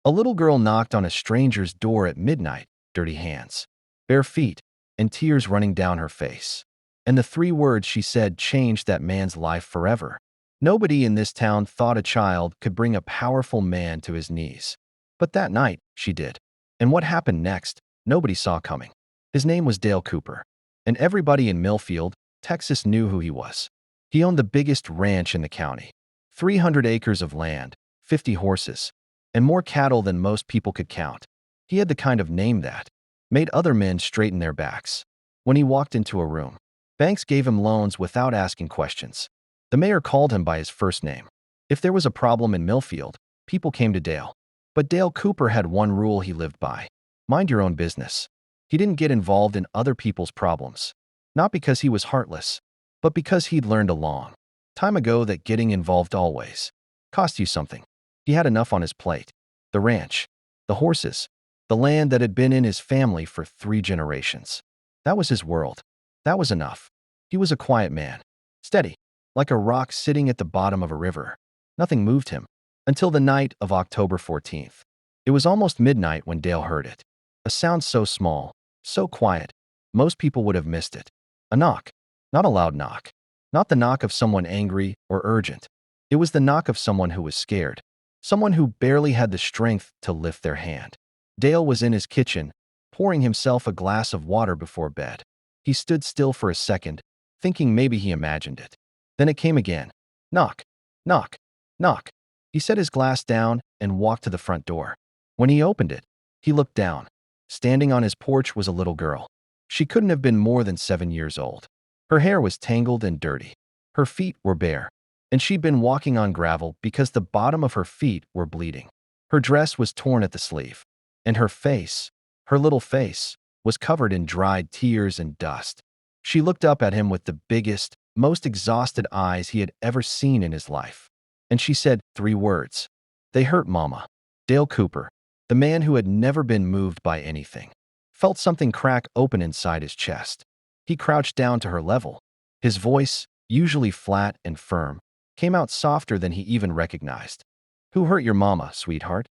A little girl knocked on a stranger's door at midnight, dirty hands, bare feet, and tears running down her face. And the 3 words she said changed that man's life forever. Nobody in this town thought a child could bring a powerful man to his knees. But that night, she did. And what happened next, nobody saw coming. His name was Dale Cooper, and everybody in Millfield, Texas knew who he was. He owned the biggest ranch in the county, 300 acres of land, 50 horses, and more cattle than most people could count. He had the kind of name that made other men straighten their backs. When he walked into a room, banks gave him loans without asking questions. The mayor called him by his first name. If there was a problem in Millfield, people came to Dale. But Dale Cooper had one rule he lived by: mind your own business. He didn't get involved in other people's problems, not because he was heartless, but because he'd learned a long time ago that getting involved always cost you something. He had enough on his plate: the ranch, the horses, the land that had been in his family for 3 generations. That was his world. That was enough. He was a quiet man, steady, like a rock sitting at the bottom of a river. Nothing moved him until the night of October 14th. It was almost midnight when Dale heard it. A sound so small, so quiet, most people would have missed it. A knock. Not a loud knock. Not the knock of someone angry or urgent. It was the knock of someone who was scared. Someone who barely had the strength to lift their hand. Dale was in his kitchen, pouring himself a glass of water before bed. He stood still for a second, thinking maybe he imagined it. Then it came again. Knock, knock, knock. He set his glass down and walked to the front door. When he opened it, he looked down. Standing on his porch was a little girl. She couldn't have been more than 7 years old. Her hair was tangled and dirty. Her feet were bare, and she'd been walking on gravel because the bottom of her feet were bleeding. Her dress was torn at the sleeve, and her face, her little face, was covered in dried tears and dust. She looked up at him with the biggest, most exhausted eyes he had ever seen in his life. And she said 3 words. They hurt, Mama. Dale Cooper, the man who had never been moved by anything, felt something crack open inside his chest. He crouched down to her level. His voice, usually flat and firm, came out softer than he even recognized. Who hurt your mama, sweetheart?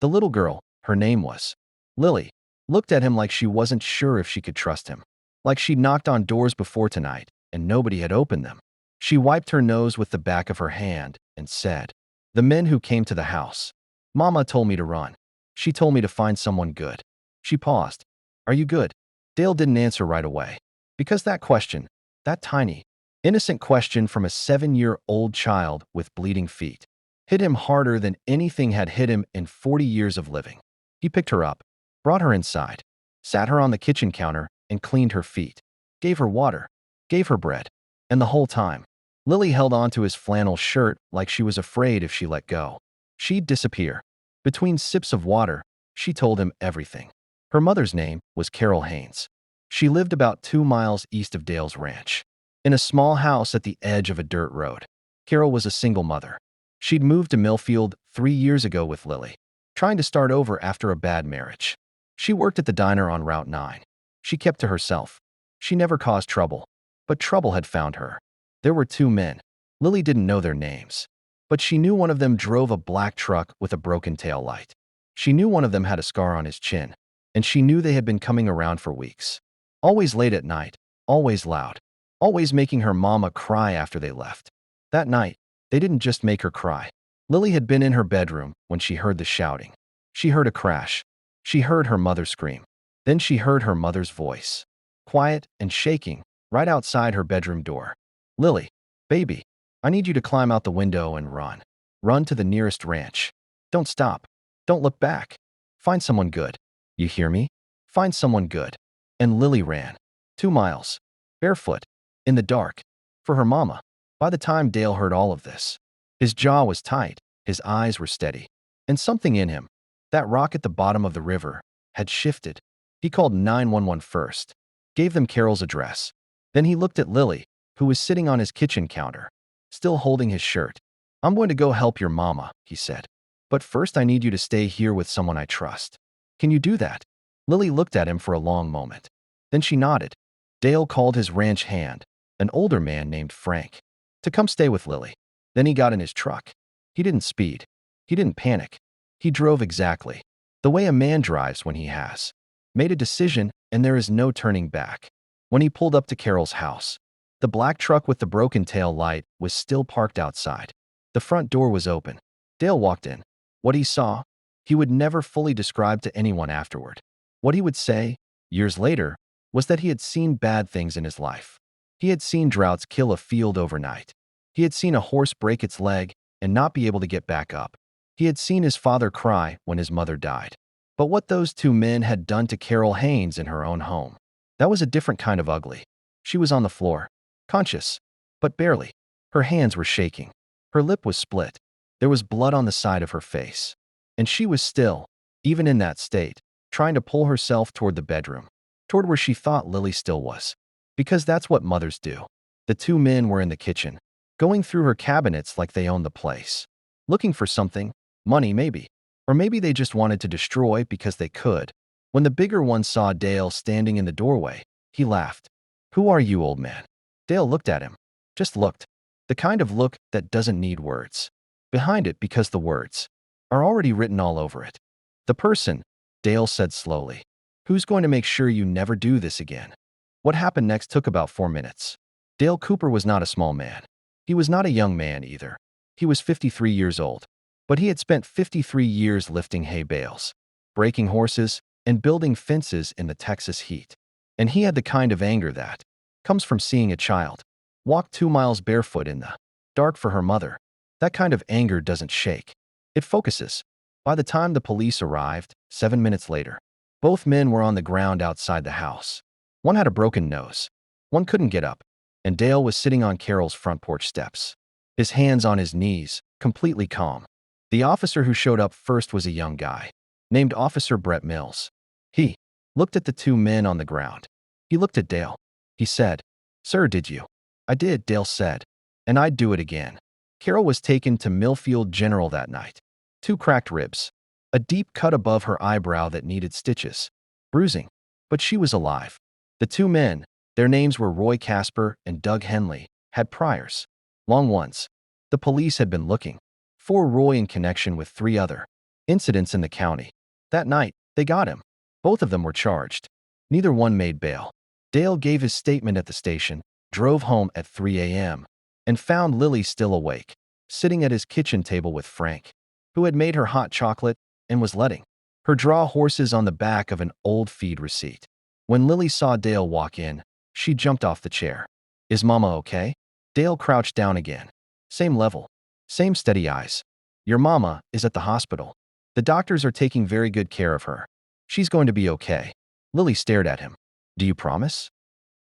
The little girl, her name was Lily, looked at him like she wasn't sure if she could trust him. Like she'd knocked on doors before tonight, and nobody had opened them. She wiped her nose with the back of her hand and said, "The men who came to the house. Mama told me to run. She told me to find someone good." She paused. "Are you good?" Dale didn't answer right away. Because that question, that tiny, innocent question from a 7-year-old child with bleeding feet, hit him harder than anything had hit him in 40 years of living. He picked her up, brought her inside, sat her on the kitchen counter, and cleaned her feet, gave her water, gave her bread. And the whole time, Lily held onto his flannel shirt like she was afraid if she let go, she'd disappear. Between sips of water, she told him everything. Her mother's name was Carol Haynes. She lived about 2 miles east of Dale's ranch, in a small house at the edge of a dirt road. Carol was a single mother. She'd moved to Millfield 3 years ago with Lily, trying to start over after a bad marriage. She worked at the diner on Route 9. She kept to herself. She never caused trouble, but trouble had found her. There were 2 men. Lily didn't know their names, but she knew one of them drove a black truck with a broken tail light. She knew one of them had a scar on his chin, and she knew they had been coming around for weeks. Always late at night, always loud, always making her mama cry after they left. That night, they didn't just make her cry. Lily had been in her bedroom when she heard the shouting. She heard a crash. She heard her mother scream. Then she heard her mother's voice, quiet and shaking, right outside her bedroom door. "Lily, baby, I need you to climb out the window and run. Run to the nearest ranch. Don't stop. Don't look back. Find someone good. You hear me? Find someone good." And Lily ran. 2 miles. Barefoot. In the dark. For her mama. By the time Dale heard all of this, his jaw was tight, his eyes were steady, and something in him, that rock at the bottom of the river, had shifted. He called 911 first, gave them Carol's address. Then he looked at Lily, who was sitting on his kitchen counter, still holding his shirt. "I'm going to go help your mama," he said. "But first I need you to stay here with someone I trust. Can you do that?" Lily looked at him for a long moment. Then she nodded. Dale called his ranch hand, an older man named Frank, to come stay with Lily. Then he got in his truck. He didn't speed. He didn't panic. He drove exactly the way a man drives when he has made a decision and there is no turning back. When he pulled up to Carol's house, the black truck with the broken tail light was still parked outside. The front door was open. Dale walked in. What he saw, he would never fully describe to anyone afterward. What he would say, years later, was that he had seen bad things in his life. He had seen droughts kill a field overnight. He had seen a horse break its leg and not be able to get back up. He had seen his father cry when his mother died. But what those two men had done to Carol Haynes in her own home, that was a different kind of ugly. She was on the floor, conscious, but barely. Her hands were shaking. Her lip was split. There was blood on the side of her face. And she was still, even in that state, trying to pull herself toward the bedroom, toward where she thought Lily still was. Because that's what mothers do. The two men were in the kitchen, going through her cabinets like they owned the place. Looking for something, money maybe. Or maybe they just wanted to destroy because they could. When the bigger one saw Dale standing in the doorway, he laughed. "Who are you, old man?" Dale looked at him. Just looked. The kind of look that doesn't need words. Behind it because the words are already written all over it. "The person," Dale said slowly, "who's going to make sure you never do this again." What happened next took about 4 minutes. Dale Cooper was not a small man. He was not a young man either. He was 53 years old. But he had spent 53 years lifting hay bales, breaking horses, and building fences in the Texas heat. And he had the kind of anger that comes from seeing a child walk 2 miles barefoot in the dark for her mother. That kind of anger doesn't shake. It focuses. By the time the police arrived, 7 minutes later, both men were on the ground outside the house. One had a broken nose. One couldn't get up. And Dale was sitting on Carol's front porch steps, his hands on his knees, completely calm. The officer who showed up first was a young guy, named Officer Brett Mills. He looked at the two men on the ground. He looked at Dale. He said, "Sir, did you?" "I did," Dale said. "And I'd do it again." Carol was taken to Millfield General that night. 2 cracked ribs. A deep cut above her eyebrow that needed stitches. Bruising. But she was alive. The two men, their names were Roy Casper and Doug Henley, had priors. Long ones. The police had been looking for Roy in connection with 3 other incidents in the county. That night, they got him. Both of them were charged. Neither one made bail. Dale gave his statement at the station, drove home at 3 a.m., and found Lily still awake, sitting at his kitchen table with Frank, who had made her hot chocolate and was letting her draw horses on the back of an old feed receipt. When Lily saw Dale walk in, she jumped off the chair. "Is Mama okay?" Dale crouched down again. Same level. Same steady eyes. "Your mama is at the hospital. The doctors are taking very good care of her. She's going to be okay." Lily stared at him. "Do you promise?"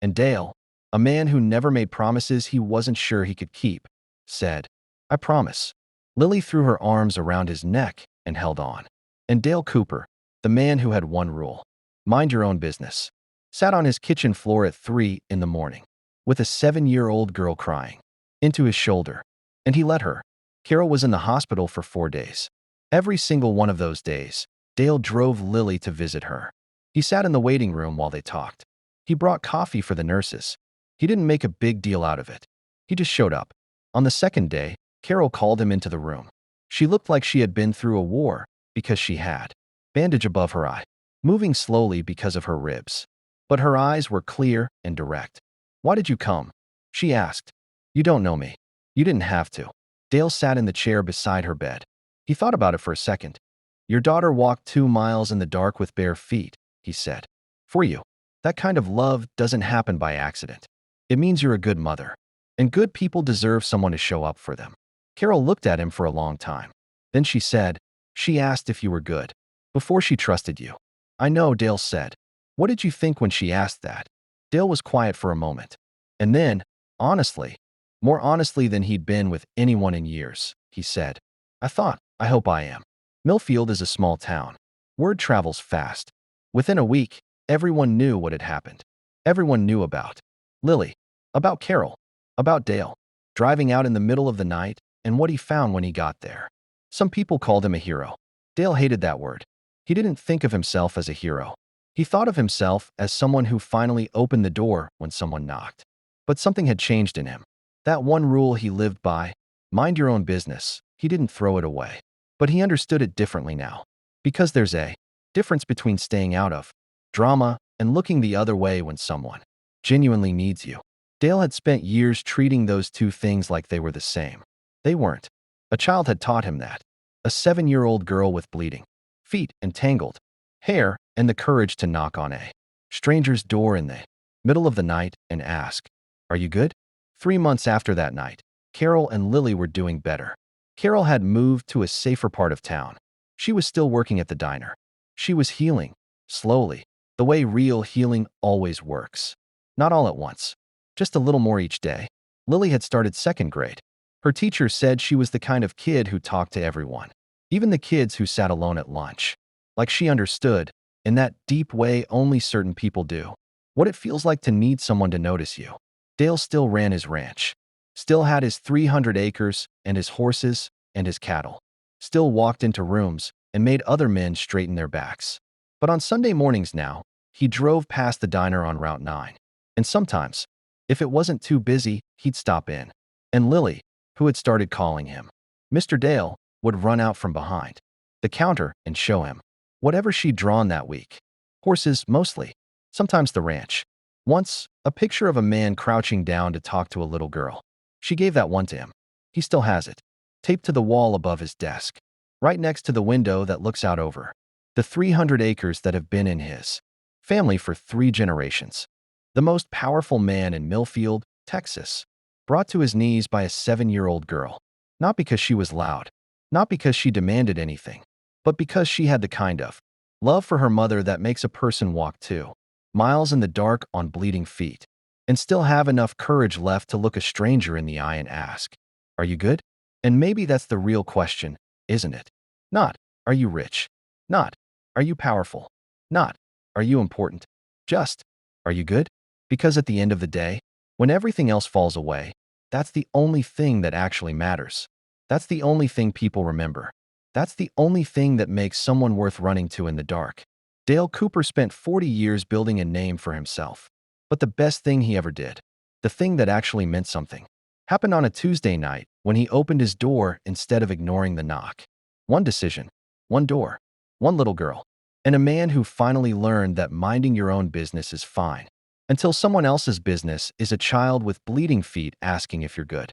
And Dale, a man who never made promises he wasn't sure he could keep, said, "I promise." Lily threw her arms around his neck and held on. And Dale Cooper, the man who had one rule, mind your own business, sat on his kitchen floor at 3 in the morning, with a 7-year-old girl crying into his shoulder. And he let her. Carol was in the hospital for 4 days. Every single one of those days, Dale drove Lily to visit her. He sat in the waiting room while they talked. He brought coffee for the nurses. He didn't make a big deal out of it. He just showed up. On the second day, Carol called him into the room. She looked like she had been through a war because she had bandage above her eye, moving slowly because of her ribs. But her eyes were clear and direct. "Why did you come?" she asked. "You don't know me. You didn't have to." Dale sat in the chair beside her bed. He thought about it for a second. "Your daughter walked 2 miles in the dark with bare feet," he said. "For you. That kind of love doesn't happen by accident. It means you're a good mother. And good people deserve someone to show up for them." Carol looked at him for a long time. Then she said, "She asked if you were good. Before she trusted you." "I know," Dale said. "What did you think when she asked that?" Dale was quiet for a moment. And then, honestly, more honestly than he'd been with anyone in years, he said, I hope I am." Millfield is a small town. Word travels fast. Within a week, everyone knew what had happened. Everyone knew about Lily, about Carol, about Dale, driving out in the middle of the night, and what he found when he got there. Some people called him a hero. Dale hated that word. He didn't think of himself as a hero. He thought of himself as someone who finally opened the door when someone knocked. But something had changed in him. That one rule he lived by, mind your own business, he didn't throw it away. But he understood it differently now. Because there's a difference between staying out of drama and looking the other way when someone genuinely needs you. Dale had spent years treating those two things like they were the same. They weren't. A child had taught him that. A 7-year-old girl with bleeding feet and tangled hair and the courage to knock on a stranger's door in the middle of the night and ask, "Are you good?" 3 months after that night, Carol and Lily were doing better. Carol had moved to a safer part of town. She was still working at the diner. She was healing, slowly, the way real healing always works. Not all at once, just a little more each day. Lily had started second grade. Her teacher said she was the kind of kid who talked to everyone, even the kids who sat alone at lunch. Like she understood, in that deep way only certain people do, what it feels like to need someone to notice you. Dale still ran his ranch, still had his 300 acres and his horses and his cattle, still walked into rooms and made other men straighten their backs. But on Sunday mornings now, he drove past the diner on Route 9. And sometimes, if it wasn't too busy, he'd stop in. And Lily, who had started calling him Mr. Dale, would run out from behind the counter and show him whatever she'd drawn that week. Horses, mostly. Sometimes the ranch. Once, a picture of a man crouching down to talk to a little girl. She gave that one to him. He still has it, taped to the wall above his desk, right next to the window that looks out over the 300 acres that have been in his family for 3 generations. The most powerful man in Millfield, Texas, brought to his knees by a 7-year-old girl. Not because she was loud, not because she demanded anything, but because she had the kind of love for her mother that makes a person walk 2 miles in the dark on bleeding feet and still have enough courage left to look a stranger in the eye and ask, "Are you good?" And maybe that's the real question, isn't it? Not, "Are you rich?" Not, "Are you powerful?" Not, "Are you important?" Just, "Are you good?" Because at the end of the day, when everything else falls away, that's the only thing that actually matters. That's the only thing people remember. That's the only thing that makes someone worth running to in the dark. Dale Cooper spent 40 years building a name for himself. But the best thing he ever did, the thing that actually meant something, happened on a Tuesday night when he opened his door instead of ignoring the knock. One decision, one door, one little girl, and a man who finally learned that minding your own business is fine, until someone else's business is a child with bleeding feet asking if you're good.